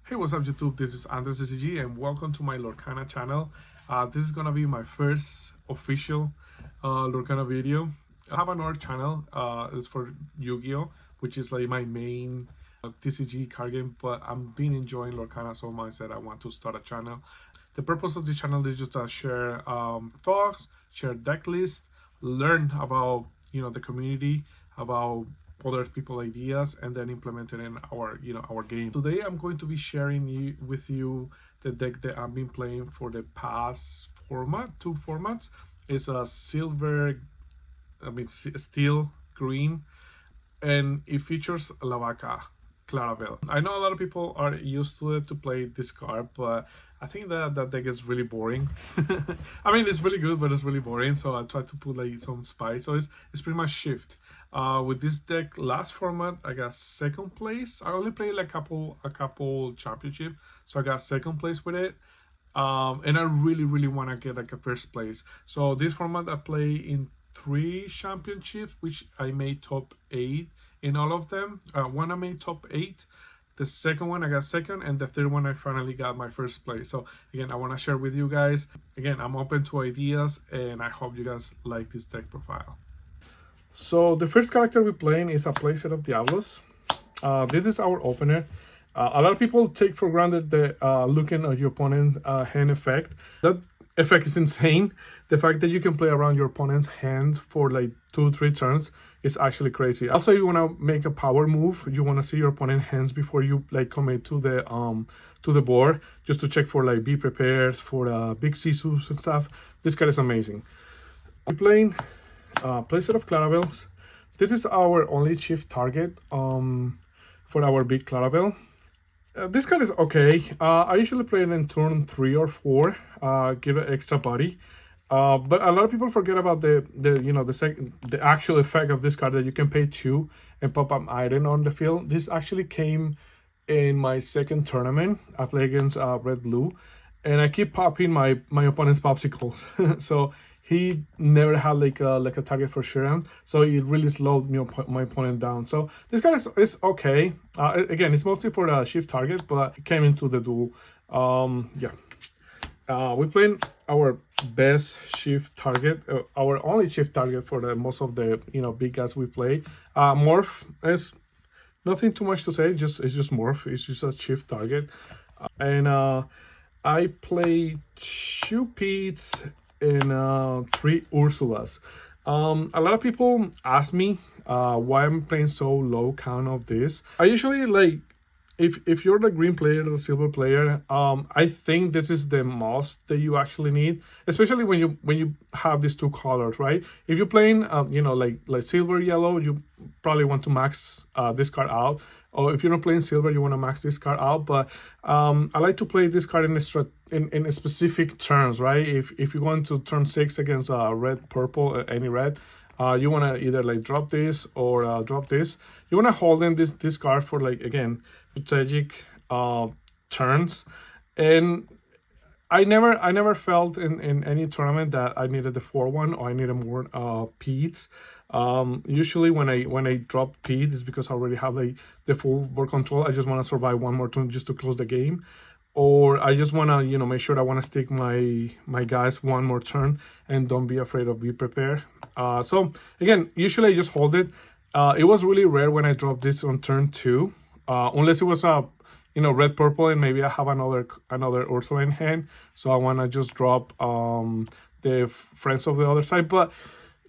Hey, what's up YouTube? This is Andres CCG and welcome to my Lorcana channel. This is gonna be my first official Lorcana video. I have another channel, it's for Yu-Gi-Oh, which is like my main TCG card game, but I'm been enjoying Lorcana so much that I want to start a channel. The purpose of the channel is just to share thoughts, share deck lists, learn about the community, about other people ideas, and then implement it in our game. Today I'm going to be sharing with you the deck that I've been playing for the past two formats. It's a steel green, and it features La Vaca Claravel. I know a lot of people are used to it to play this card, but I think that deck is really boring. I mean, it's really good, but it's really boring. So I try to put like some spice. So it's pretty much shift. With this deck, last format, I got second place. I only played like a couple championship, so I got second place with it. And I really want to get like a first place. So this format I play in 3 championships, which I made top 8 in all of them. One I made top 8. The second one I got second, and the third one I finally got my first place. So again, I want to share with you guys. Again, I'm open to ideas, and I hope you guys like this deck profile. So the first character we're playing is a playset of Diablos. This is our opener. A lot of people take for granted the looking at your opponent's hand effect. That effect is insane. The fact that you can play around your opponent's hand for like 2-3 turns is actually crazy. Also, you want to make a power move. You want to see your opponent's hands before you like commit to the board, just to check for like be prepared for big Sisus and stuff. This card is amazing. We're playing playset of Claravels. This is our only shift target for our big Claravel. This card is okay. I usually play it in turn 3 or 4, give it extra body. But a lot of people forget about the actual effect of this card, that you can pay 2 and pop up iron on the field. This actually came in my second tournament. I play against red blue, and I keep popping my opponent's popsicles. So he never had like a target for sure, so it really slowed my opponent down. So this guy is okay. Again, it's mostly for the shift target, but it came into the duel. We're playing our best shift target, our only shift target for the most of the big guys we play. Morph is nothing too much to say. It's just Morph. It's just a shift target, and I play 2 Pete's and 3 Ursulas. A lot of people ask me why I'm playing so low count of this. I usually like, if you're the green player or the silver player, I think this is the most that you actually need, especially when you have these 2 colors, right? If you're playing like silver yellow, you probably want to max this card out, or if you're not playing silver, you want to max this card out. But I like to play this card in a specific turns, right? If you go into turn 6 against red, purple, any red, you want to either like drop this or drop this. You want to hold in this card for, like, again, strategic turns. And I never felt in any tournament that I needed the 4-1 or I needed more Pete's. Usually when I drop Pete, it's because I already have like the full board control. I just want to survive one more turn just to close the game, or I just want to make sure I want to stick my guys one more turn and don't be afraid of be prepared. So again, usually I just hold it. It was really rare when I dropped this on turn 2, unless it was a red purple and maybe I have another Ursula in hand, so I want to just drop the friends of the other side. But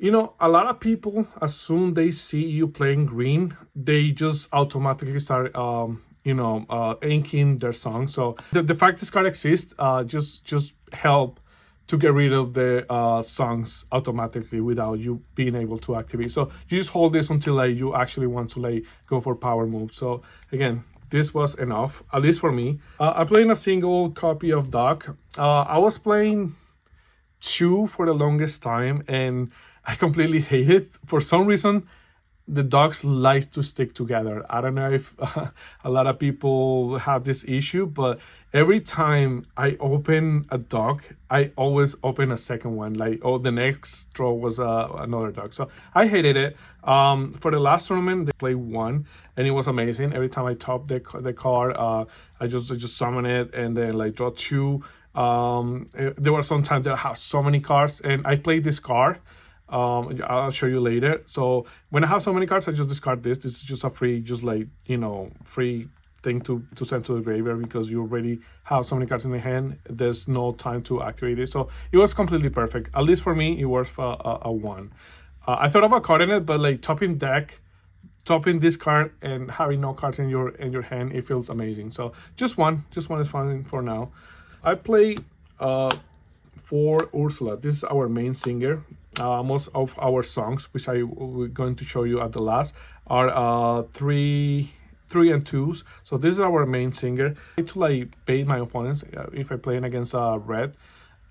a lot of people, as soon they see you playing green, they just automatically start inking their song. So the fact this card exists just help to get rid of the songs automatically without you being able to activate. So you just hold this until like you actually want to like go for power move. So again, this was enough, at least for me. I played in a single copy of Doc. I was playing 2 for the longest time, and I completely hate it. For some reason, the dogs like to stick together. I don't know if a lot of people have this issue, but every time I open a dog, I always open a second one. Like, oh, the next draw was another dog. So I hated it. For the last tournament, they played one, and it was amazing. Every time I top the card, I just summon it and then like draw two. There were some times that I have so many cards, and I played this card. I'll show you later. So when I have so many cards, I just discard this. This is just a free, just like, free thing to send to the graveyard, because you already have so many cards in the hand. There's no time to activate it. So it was completely perfect. At least for me, it was a 1. I thought about carding it, but like topping this card and having no cards in your hand, it feels amazing. So just one is fine for now. I play for Ursula. This is our main singer. Most of our songs, which we're going to show you at the last, are 3 and 2s. So this is our main singer. I like to like bait my opponents. If I'm playing against red,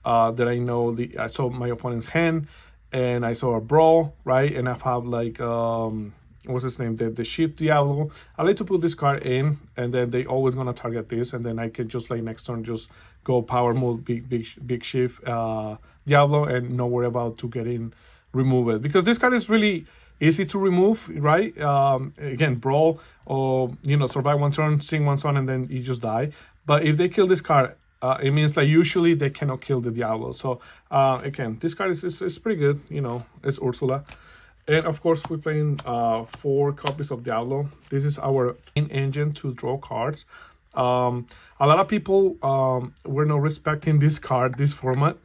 that I know I saw my opponent's hand, and I saw a brawl, right? And I have like what's his name? The Shift Diablo. I like to put this card in, and then they always gonna target this, and then I can just like next turn just go power move big Shift Diablo and not worry about to remove it, because this card is really easy to remove, right? Again, brawl, or survive one turn, sing one song, and then you just die. But if they kill this card, it means that usually they cannot kill the Diablo. So again, this card is pretty good. It's Ursula. And of course, we're playing 4 copies of Diablo. This is our main engine to draw cards. A lot of people were not respecting this format.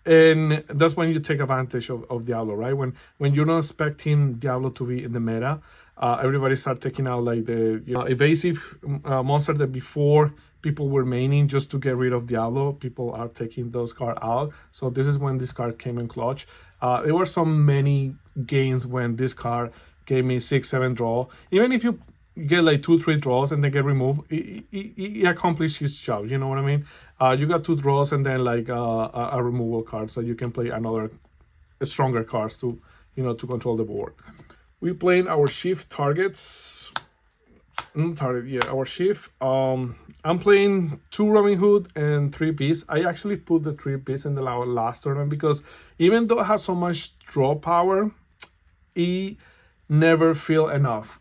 And that's when you take advantage of Diablo, right? When you're not expecting Diablo to be in the meta, everybody start taking out like the evasive monster that before people were maining just to get rid of Diablo. People are taking those cards out. So this is when this card came in clutch. There were so many games when this card gave me 6-7 draw. Even if you get like 2-3 draws and then get removed, it accomplished his job. You know what I mean? You got 2 draws and then like a removal card, so you can play another stronger cards to to control the board. We playing our shift targets. Our shift. I'm playing 2 Robin Hood and 3 Beasts. I actually put the 3 Beasts in the last tournament because even though it has so much draw power, it never feel enough.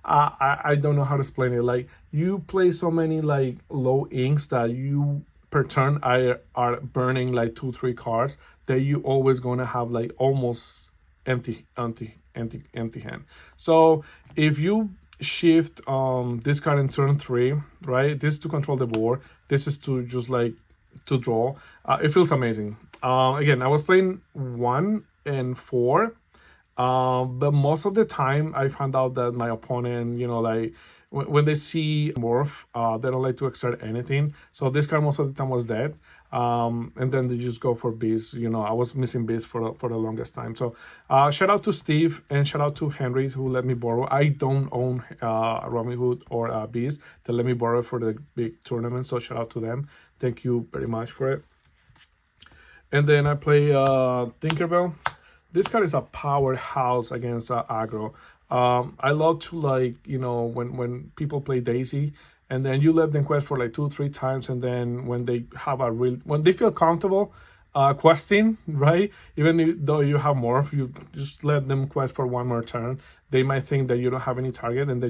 I don't know how to explain it. Like, you play so many like low inks that you per turn are burning like 2-3 cards that you always gonna have like almost empty hand. So if you shift this card in turn 3, right? This is to control the board. This is to just like to draw. It feels amazing. Again, I was playing 1 and 4. But most of the time I found out that my opponent, like when they see morph, they don't like to exert anything. So this card most of the time was dead. And then they just go for beast. I was missing beast for the longest time. So shout out to Steve and shout out to Henry who let me borrow. I don't own Robin Hood or beast. They let me borrow for the big tournament. So shout out to them. Thank you very much for it. And then I play Tinkerbell. This card is a powerhouse against aggro. I love to like, when people play Daisy and then you let them quest for like 2-3 times, and then when they have when they feel comfortable questing, right? Even though you have morph, you just let them quest for 1 more turn. They might think that you don't have any target, and they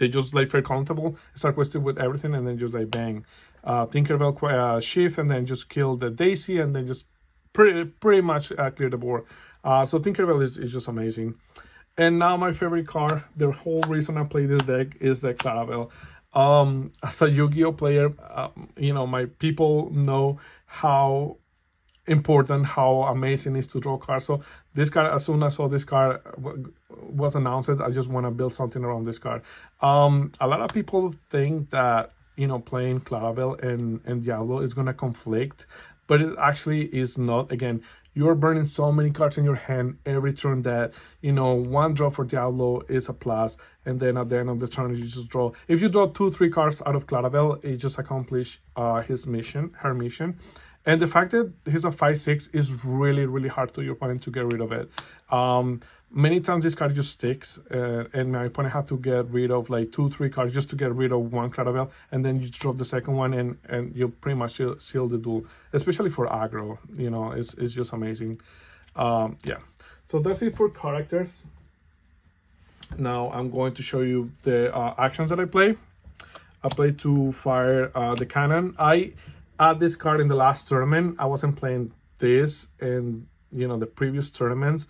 just like feel comfortable, start questing with everything, and then just like bang, Tinkerbell shift, and then just kill the Daisy, and then just pretty much clear the board. So Tinkerbell is just amazing. And now my favorite card, the whole reason I play this deck is the Clarabelle. As a Yu-Gi-Oh player, my people know how important, how amazing it is to draw cards. So this card, as soon as I saw this card was announced, I just want to build something around this card. A lot of people think that, playing Clarabelle and Diablo is going to conflict, but it actually is not. Again, you're burning so many cards in your hand every turn that, 1 draw for Diablo is a plus. And then at the end of the turn, you just draw. If you draw 2-3 cards out of Clarabelle, it just accomplished her mission. And the fact that he's a 5/6 is really hard to your opponent to get rid of it. Many times this card just sticks, and my opponent had to get rid of like 2-3 cards just to get rid of one Clarabelle, and then you drop the second one, and you pretty much seal the duel, especially for aggro. You know, it's just amazing. Yeah, so that's it for characters. Now I'm going to show you the actions that I play. I play to fire the cannon. I add this card in the last tournament. I wasn't playing this in, you know, the previous tournaments,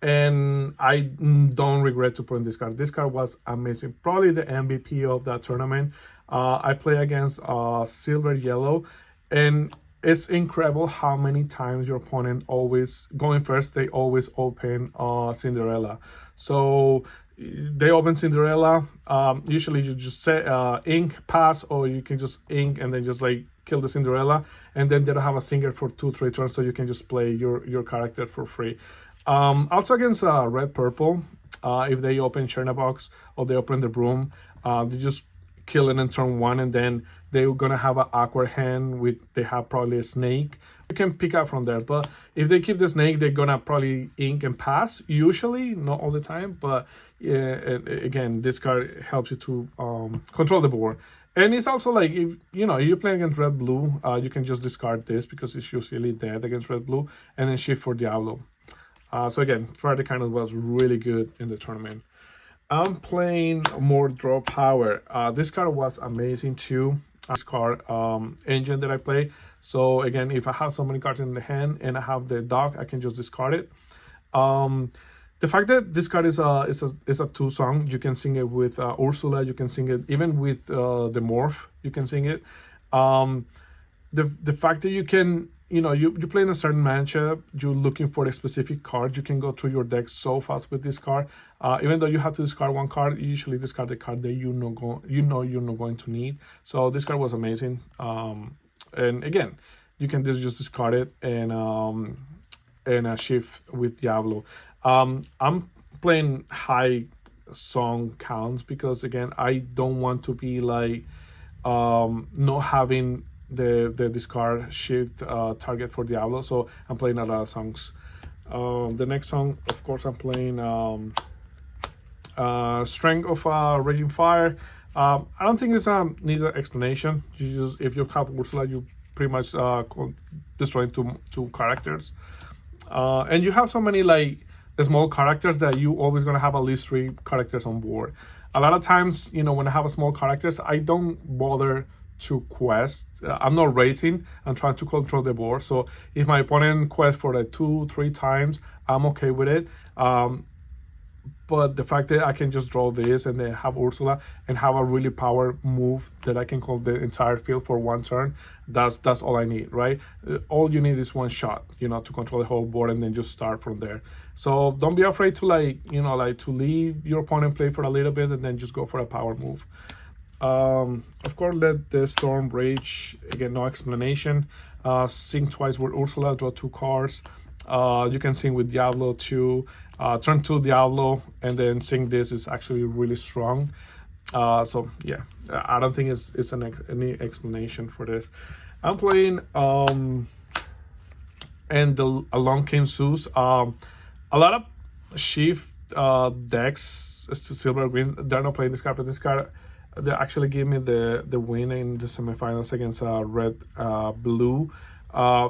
and I don't regret to put in this card. This card was amazing, probably the MVP of that tournament. I play against silver yellow, and it's incredible how many times your opponent always going first. They always open Cinderella. So they open Cinderella. Usually you just say ink, pass, or you can just ink and then just like kill the Cinderella, and then they don't have a singer for 2-3 turns, so you can just play your character for free. Also against red purple, if they open Cherna box or they open the broom, they just kill it in turn 1, and then they're gonna have an awkward hand with, they have probably a snake. You can pick up from there, but if they keep the snake, they're gonna probably ink and pass, usually, not all the time, but again, this card helps you to control the board. And it's also like, if you know, you're playing against red blue, you can just discard this because it's usually dead against red blue, and then shift for Diablo. So again, Friday kind of was really good in the tournament. I'm playing more draw power. This card was amazing too. This card engine that I play. So again, if I have so many cards in the hand and I have the dog, I can just discard it. The fact that this card is a 2-song, you can sing it with Ursula, you can sing it even with the Morph, you can sing it. The fact that you can, you know, you play in a certain matchup, you're looking for a specific card, you can go through your deck so fast with this card. Even though you have to discard one card, you usually discard the card that you know you're not going to need. So this card was amazing. And again, you can just discard it and shift with Diablo. I'm playing high song counts because again, I don't want to be like not having the discard shift target for Diablo, so I'm playing a lot of songs. The next song, of course, I'm playing Strength of Raging Fire. I don't think it's needs an explanation. You just, if you have Ursula, you pretty much destroying two characters, and you have so many like small characters that you always gonna have at least 3 characters on board. A lot of times, you know, when I have a small characters, I don't bother to quest. I'm not racing, I'm trying to control the board. So if my opponent quests for like 2-3 times, I'm okay with it. But the fact that I can just draw this and then have Ursula and have a really power move that I can call the entire field for 1 turn, that's all I need, right? All you need is 1 shot, you know, to control the whole board and then just start from there. So don't be afraid to like, you know, like to leave your opponent play for a little bit and then just go for a power move. Of course, let the storm rage. Again, no explanation. Sing twice with Ursula, draw 2 cards. You can sing with Diablo too. Turn 2 Diablo and then sing this is actually really strong. So yeah, I don't think it's any explanation for this. I'm playing and along came Zeus. A lot of shift decks, silver green, they're not playing this card, but this card, they actually gave me the win in the semifinals against red blue.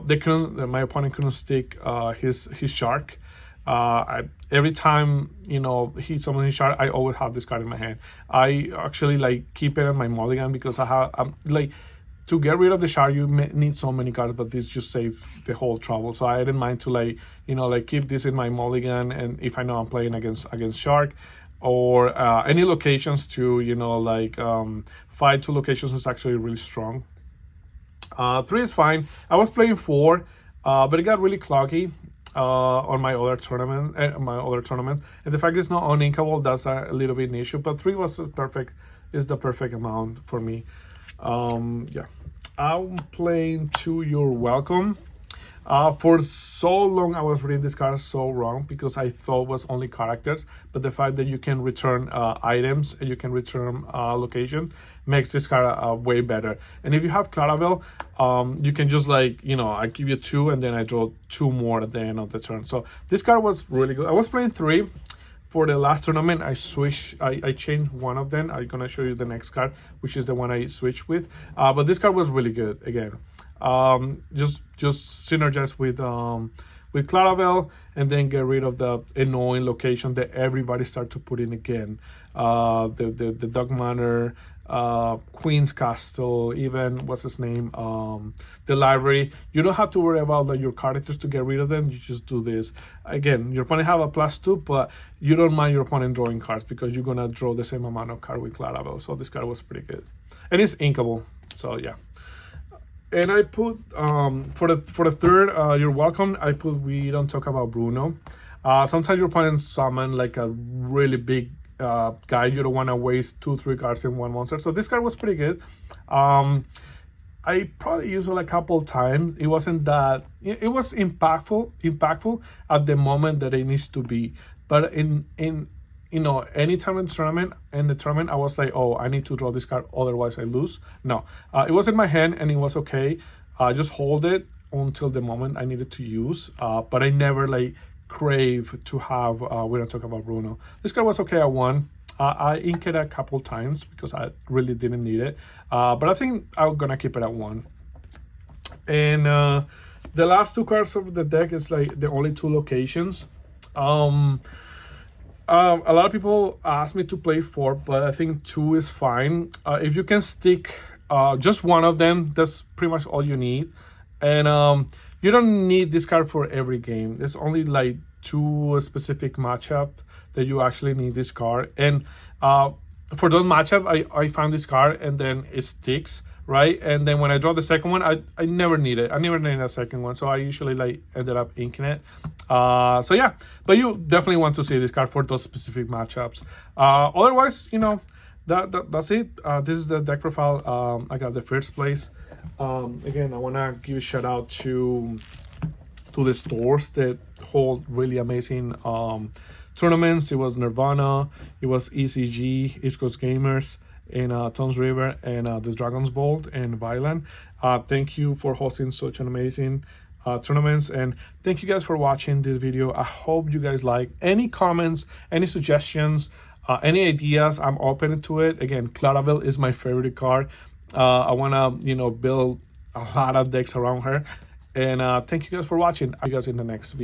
They couldn't, my opponent couldn't stick his shark. Every time, you know, he summons his shark, I always have this card in my hand. I actually like keep it in my mulligan because I have like to get rid of the shark you need so many cards, but this just save the whole trouble. So I didn't mind to like, you know, like keep this in my mulligan, and if I know I'm playing against shark or any locations to, you know, like 5 2 locations is actually really strong. 3 is fine. I was playing 4, but it got really cloggy on my other tournament. And the fact it's not uninkable, that's a little bit an issue. But 3 was perfect. Is the perfect amount for me. Yeah, I'm playing To Your Welcome. For so long I was reading this card so wrong because I thought it was only characters, but the fact that you can return items and you can return location makes this card way better. And if you have Claravel, you can just like, you know, I give you 2 and then I draw 2 more at the end of the turn. So this card was really good. I was playing 3. For the last tournament, I changed one of them. I'm gonna show you the next card, which is the one I switched with. But this card was really good again. Just synergize with Claravel and then get rid of the annoying location that everybody start to put in again. The Dog Manor, Queen's Castle, even what's his name, the library. You don't have to worry about your characters to get rid of them. You just do this. Again, your opponent have a +2, but you don't mind your opponent drawing cards because you're gonna draw the same amount of card with Claravel. So this card was pretty good, and it's inkable. So yeah. And I put for the third, you're welcome. I put we don't talk about Bruno. Sometimes your opponent summon like a really big guy. You don't want to waste 2-3 cards in one monster. So this card was pretty good. I probably used it a couple times. It wasn't that. It was impactful at the moment that it needs to be. But in you know, anytime in the tournament, I was like, oh, I need to draw this card, otherwise I lose. No, it was in my hand and it was okay. Just hold it until the moment I needed to use. But I never like crave to have, we don't talk about Bruno. This card was okay at 1. I inked it a couple times because I really didn't need it. But I think I'm gonna keep it at 1. And the last 2 cards of the deck is like the only 2 locations. A lot of people ask me to play 4, but I think 2 is fine. If you can stick just one of them, that's pretty much all you need. And you don't need this card for every game. There's only like 2 specific matchup that you actually need this card. And for those matchup, I found this card and then it sticks, right? And then when I draw the second one, I never need it. I never need a second one, so I usually like ended up inking it. So yeah, but you definitely want to see this card for those specific matchups. Otherwise, you know, that's it. This is the deck profile. I got the first place. Again, I want to give a shout out to the stores that hold really amazing tournaments. It was Nirvana, it was ECG, East Coast Gamers, in Toms River, and the Dragon's Vault and Violent. Thank you for hosting such an amazing tournaments, and thank you guys for watching this video. I hope you guys like. Any comments, any suggestions, any ideas, I'm open to it. Again, Claravel is my favorite card. I want to, you know, build a lot of decks around her. And thank you guys for watching. I'll see you guys in the next video.